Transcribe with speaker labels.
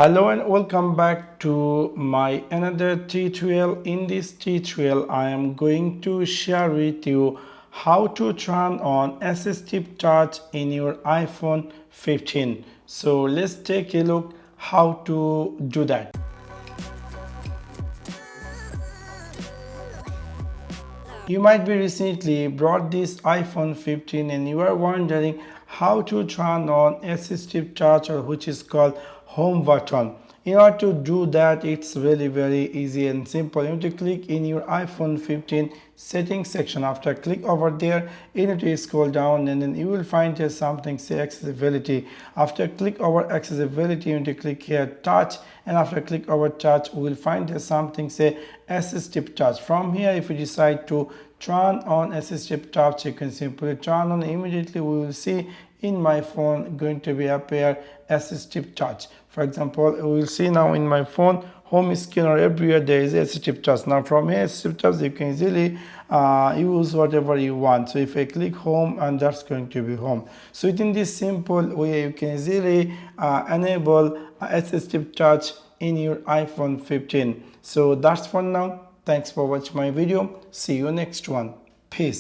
Speaker 1: Hello and welcome back to my another tutorial. In this tutorial I am going to share with you how to turn on assistive touch in your iPhone 15. So let's take a look how to do that. You might be recently bought this iPhone 15 and you are wondering how to turn on assistive touch, or which is called home button. In order to do that, it's really very easy and simple. You need to click in your iPhone 15 settings section. After click over there, you need to scroll down and then you will find here something say accessibility. After click over accessibility, you need to click here touch, and after click over touch we will find here something say assistive touch. From here, if you decide to turn on assistive touch, you can simply turn on. Immediately we will see in my phone going to be appear assistive touch. For example, we will see now in my phone home screen or everywhere there is assistive touch. Now from here assistive touch you can easily use whatever you want. So if I click home, and that's going to be home. So within this simple way you can easily enable assistive touch in your iPhone 15. So that's for now. Thanks for watching my video. See you next one. Peace.